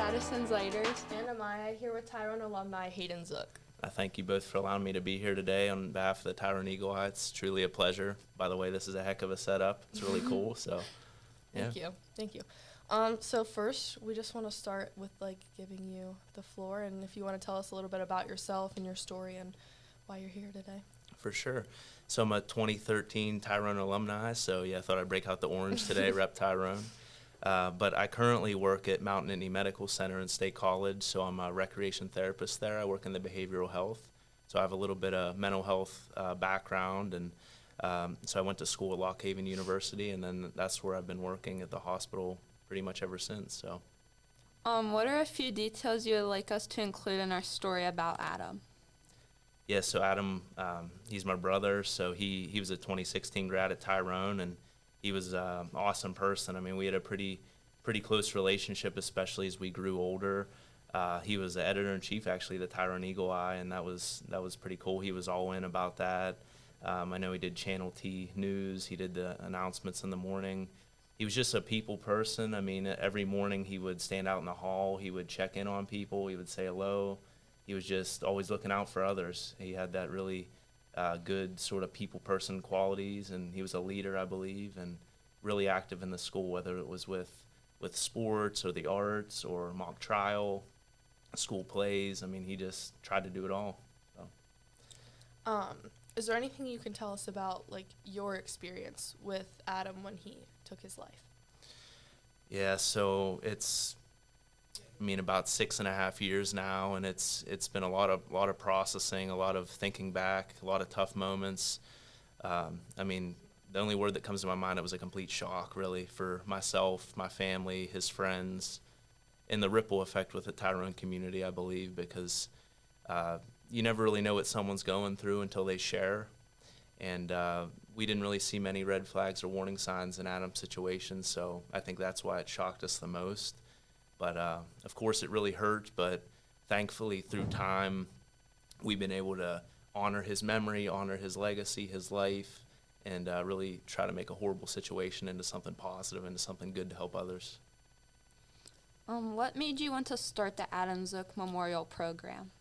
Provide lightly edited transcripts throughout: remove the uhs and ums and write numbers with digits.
Addison Ziders. And Amaya here with Tyrone alumni Hayden Zook. I thank you both for allowing me to be here today on behalf of the Tyrone Eagle Eye. It's truly a pleasure. By the way, this is a heck of a setup. It's really cool. So, yeah. Thank you. So first, we just want to start with giving you the floor, and if you want to tell us a little bit about yourself and your story and why you're here today. For sure. So I'm a 2013 Tyrone alumni. So yeah, I thought I'd break out the orange today, rep Tyrone. But I currently work at Mountain Nittany Medical Center in State College, so I'm a recreation therapist there. I work in the behavioral health, so I have a little bit of mental health background, and so I went to school at Lock Haven University, and then that's where I've been working at the hospital pretty much ever since. So, What are a few details you would like us to include in our story about Adam? yeah, so Adam, he's my brother, so he was a 2016 grad at Tyrone, and he was an awesome person. I mean, we had a pretty close relationship, especially as we grew older. He was the editor-in-chief, actually, of the Tyrone Eagle Eye, and that was pretty cool. He was all in about that. I know he did Channel T News. He did the announcements in the morning. He was just a people person. I mean, every morning he would stand out in the hall. He would check in on people. He would say hello. He was just always looking out for others. He had that really good sort of people person qualities, and he was a leader, I believe, and really active in the school, whether it was with sports or the arts or mock trial, school plays. I mean, he just tried to do it all. So. Is there anything you can tell us about your experience with Adam when he took his life? Yeah, so it's about 6.5 years now, and it's been a lot of processing, a lot of thinking back, a lot of tough moments. The only word that comes to my mind, it was a complete shock, really, for myself, my family, his friends, and the ripple effect with the Tyrone community, I believe, because you never really know what someone's going through until they share. And we didn't really see many red flags or warning signs in Adam's situation, so I think that's why it shocked us the most. But, of course, it really hurt, but thankfully through time we've been able to honor his memory, honor his legacy, his life, and really try to make a horrible situation into something positive, into something good to help others. What made you want to start the Adam Zook Memorial Program?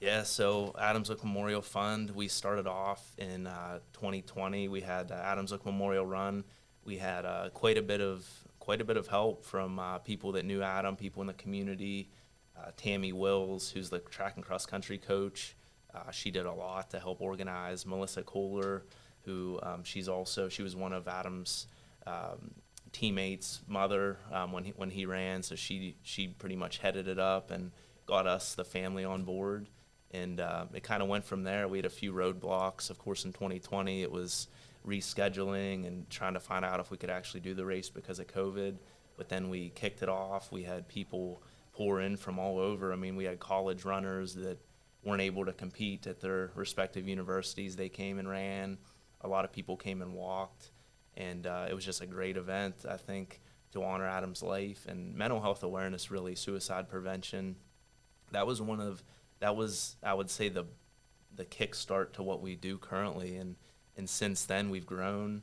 Yeah, so Adam Zook Memorial Fund, we started off in 2020. We had Adam Zook Memorial Run. We had quite a bit of help from people that knew Adam, people in the community. Tammy Wills, who's the track and cross country coach, she did a lot to help organize. Melissa Kohler, who she was one of Adam's teammates' mother when he ran, so she pretty much headed it up and got us, the family, on board. And it kind of went from there. We had a few roadblocks. Of course, in 2020, it was rescheduling and trying to find out if we could actually do the race because of COVID. But then we kicked it off. We had people pour in from all over. I mean, we had college runners that weren't able to compete at their respective universities. They came and ran. A lot of people came and walked. And it was just a great event, I think, to honor Adam's life and mental health awareness, really, suicide prevention. That was, I would say, the kickstart to what we do currently. And since then, we've grown.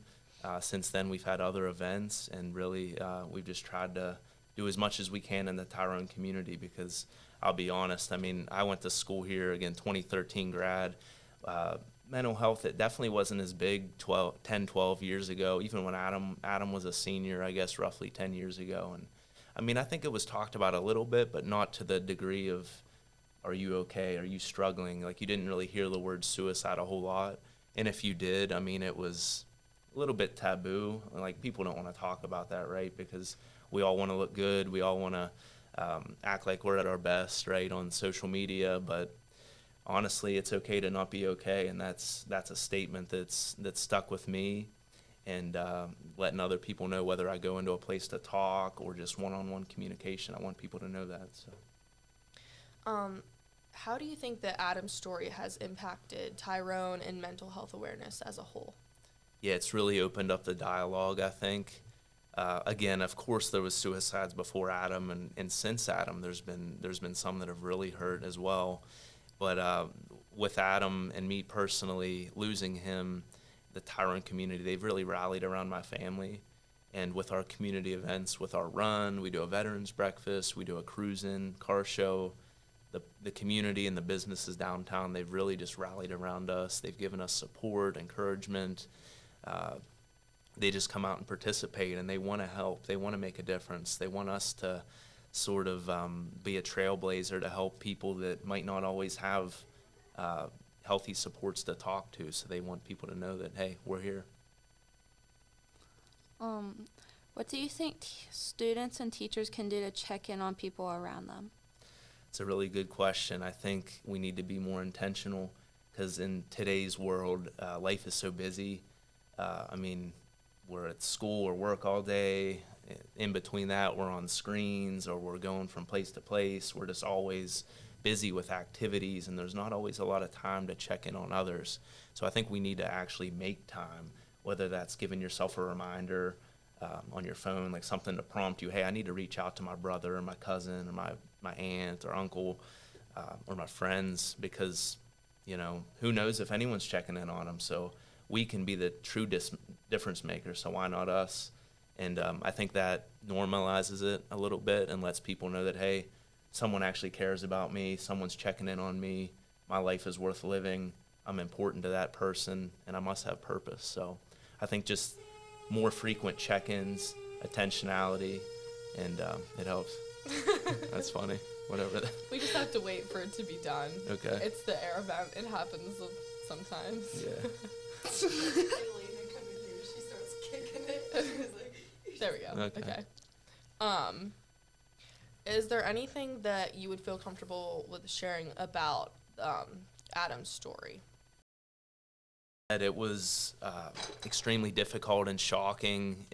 Since then, we've had other events, and really, we've just tried to do as much as we can in the Tyrone community, because I'll be honest, I went to school here, again, 2013 grad. Mental health, it definitely wasn't as big 10, 12 years ago, even when Adam was a senior, I guess, roughly 10 years ago. And I think it was talked about a little bit, but not to the degree of, are you okay? Are you struggling? You didn't really hear the word suicide a whole lot. And if you did, it was a little bit taboo. People don't want to talk about that, right? Because we all want to look good. We all want to act like we're at our best, right, on social media. But honestly, it's okay to not be okay, and that's a statement that's stuck with me. And letting other people know, whether I go into a place to talk or just one-on-one communication, I want people to know that. So. How do you think that Adam's story has impacted Tyrone and mental health awareness as a whole? Yeah, it's really opened up the dialogue, I think. Again, of course, there was suicides before Adam, and since Adam, there's been some that have really hurt as well. But with Adam and me personally losing him, the Tyrone community, they've really rallied around my family. And with our community events, with our run, we do a veterans breakfast, we do a cruise-in car show. The community and the businesses downtown, they've really just rallied around us. They've given us support, encouragement. They just come out and participate, and they want to help. They want to make a difference. They want us to sort of be a trailblazer to help people that might not always have healthy supports to talk to. So they want people to know that, hey, we're here. What do you think students and teachers can do to check in on people around them? It's a really good question. I think we need to be more intentional because in today's world, life is so busy. I mean, we're at school or work all day. In between that, we're on screens or we're going from place to place. We're just always busy with activities, and there's not always a lot of time to check in on others. So I think we need to actually make time, whether that's giving yourself a reminder on your phone, like something to prompt you, hey, I need to reach out to my brother or my cousin or my aunt or uncle or my friends, because, you know, who knows if anyone's checking in on them. So we can be the true difference maker, so why not us? And I think that normalizes it a little bit and lets people know that, hey, someone actually cares about me, someone's checking in on me, my life is worth living, I'm important to that person, and I must have purpose. So I think just more frequent check-ins, attentionality, and it helps. That's funny. Whatever. We just have to wait for it to be done. Okay. It's the air event. It happens sometimes. Yeah. She starts kicking it. There we go. Okay. Is there anything that you would feel comfortable with sharing about Adam's story? That it was extremely difficult and shocking.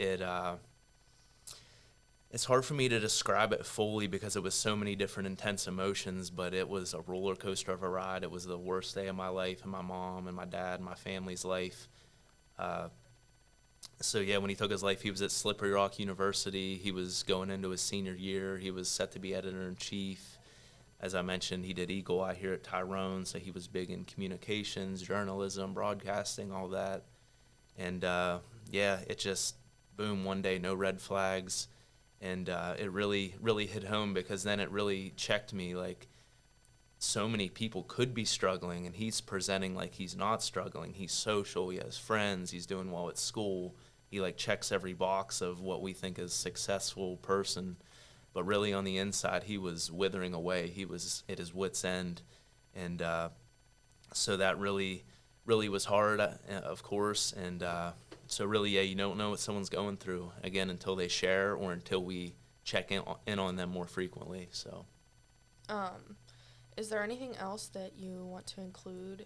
It's hard for me to describe it fully because it was so many different intense emotions, but it was a roller coaster of a ride. It was the worst day of my life and my mom and my dad and my family's life. So yeah, when he took his life, he was at Slippery Rock University. He was going into his senior year. He was set to be editor-in-chief. As I mentioned, he did Eagle Eye here at Tyrone, so he was big in communications, journalism, broadcasting, all that. And yeah, it just, boom, one day, no red flags. And it really, really hit home, because then it really checked me, like, so many people could be struggling, and he's presenting like he's not struggling. He's social, he has friends, he's doing well at school. He, like, checks every box of what we think is a successful person. But really on the inside, he was withering away. He was at his wit's end. And so that really, really was hard, of course. And so really, yeah, you don't know what someone's going through, again, until they share or until we check in on them more frequently. So, is there anything else that you want to include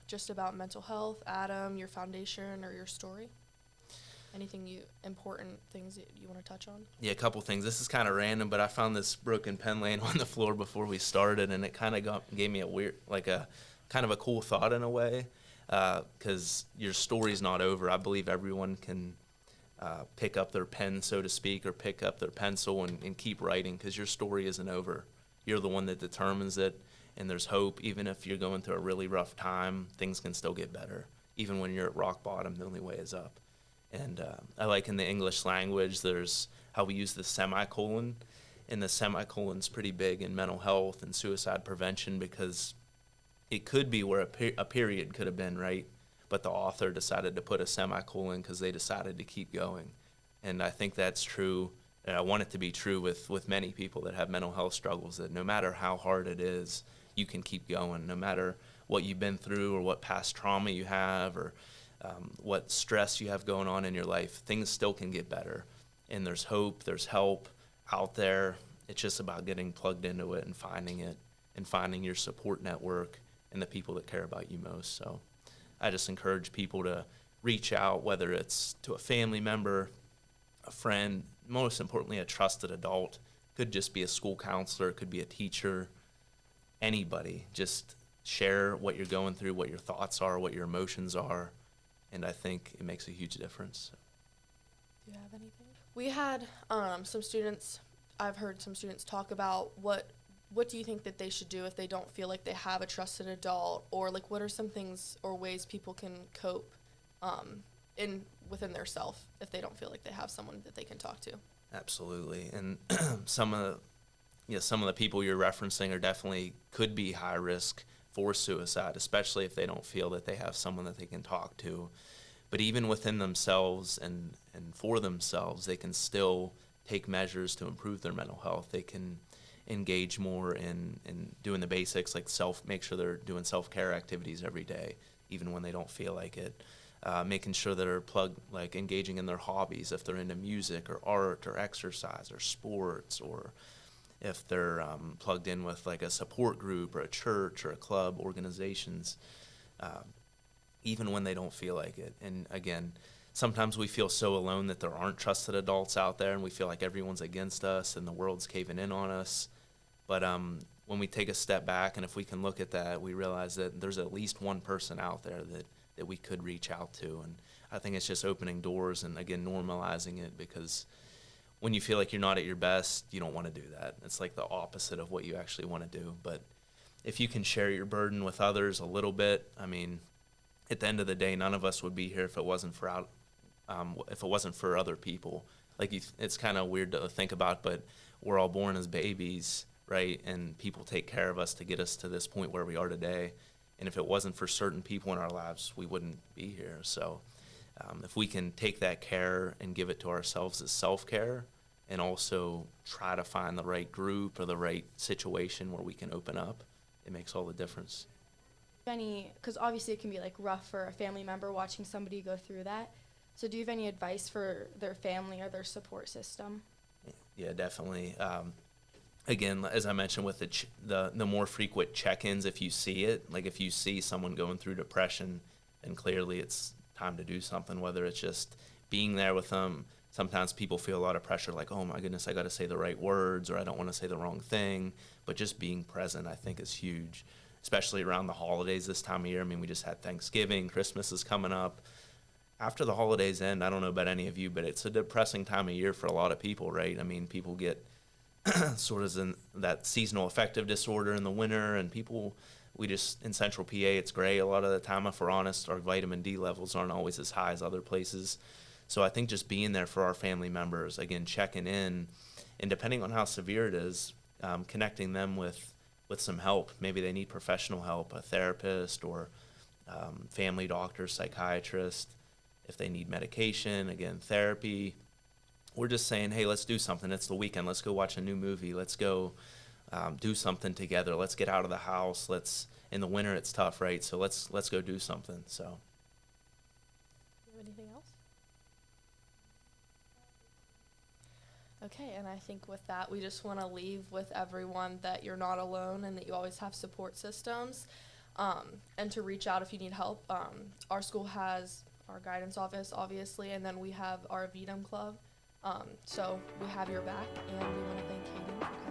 just about mental health, Adam, your foundation, or your story? Anything important things that you want to touch on? Yeah, a couple things. This is kind of random, but I found this broken pen laying on the floor before we started, and it kind of gave me a weird, like a kind of a cool thought in a way, because your story's not over. I believe everyone can pick up their pen, so to speak, or pick up their pencil and keep writing, because your story isn't over. You're the one that determines it, and there's hope. Even if you're going through a really rough time, things can still get better. Even when you're at rock bottom, the only way is up. And I like in the English language, there's how we use the semicolon, and the semicolon's pretty big in mental health and suicide prevention, because it could be where a period could have been, right? But the author decided to put a semicolon because they decided to keep going. And I think that's true, and I want it to be true with many people that have mental health struggles, that no matter how hard it is, you can keep going, no matter what you've been through or what past trauma you have, or what stress you have going on in your life. Things still can get better, and there's hope, there's help out there. It's just about getting plugged into it and finding your support network and the people that care about you most. So I just encourage people to reach out, whether it's to a family member, a friend, most importantly, a trusted adult. Could just be a school counselor, could be a teacher, anybody. Just share what you're going through, what your thoughts are, what your emotions are. And I think it makes a huge difference. Do you have anything? We had some students, I've heard some students talk about what do you think that they should do if they don't feel like they have a trusted adult, or like what are some things or ways people can cope within their self if they don't feel like they have someone that they can talk to. Absolutely. And some of the people you're referencing are definitely could be high risk for suicide, especially if they don't feel that they have someone that they can talk to. But even within themselves and for themselves, they can still take measures to improve their mental health. They can engage more in doing the basics, like make sure they're doing self-care activities every day, even when they don't feel like it. Making sure that they're like engaging in their hobbies, if they're into music or art or exercise or sports, or if they're plugged in with like a support group or a church or a club, organizations, even when they don't feel like it. And again, sometimes we feel so alone that there aren't trusted adults out there, and we feel like everyone's against us and the world's caving in on us. But when we take a step back, and if we can look at that, we realize that there's at least one person out there that we could reach out to. And I think it's just opening doors and, again, normalizing it, because when you feel like you're not at your best, you don't want to do that. It's like the opposite of what you actually want to do. But if you can share your burden with others a little bit, I mean, at the end of the day, none of us would be here if it wasn't for other people. Like, it's kind of weird to think about, but we're all born as babies, right? And people take care of us to get us to this point where we are today. And if it wasn't for certain people in our lives, we wouldn't be here. So if we can take that care and give it to ourselves as self-care, and also try to find the right group or the right situation where we can open up, it makes all the difference. Because obviously it can be like rough for a family member watching somebody go through that. So do you have any advice for their family or their support system? Yeah, definitely. Again, as I mentioned, with the more frequent check-ins, if you see it, like if you see someone going through depression, and clearly it's time to do something, whether it's just being there with them. Sometimes people feel a lot of pressure, like, oh my goodness, I got to say the right words, or I don't want to say the wrong thing. But just being present, I think, is huge, especially around the holidays this time of year. I mean, we just had Thanksgiving, Christmas is coming up. After the holidays end, I don't know about any of you, but it's a depressing time of year for a lot of people, right? I mean, people get sort of in that seasonal affective disorder in the winter, and in Central PA, it's gray a lot of the time, if we're honest. Our vitamin D levels aren't always as high as other places. So I think just being there for our family members, again, checking in, and depending on how severe it is, connecting them with some help. Maybe they need professional help, a therapist or family doctor, psychiatrist. If they need medication, again, therapy. We're just saying, hey, let's do something. It's the weekend. Let's go watch a new movie. Let's go do something together. Let's get out of the house. In the winter, it's tough, right? So let's go do something. So. You have anything else? Okay, and I think with that, we just want to leave with everyone that you're not alone and that you always have support systems, and to reach out if you need help. Our school has our guidance office, obviously, and then we have our VDM club. So we have your back, and we want to thank Hayden for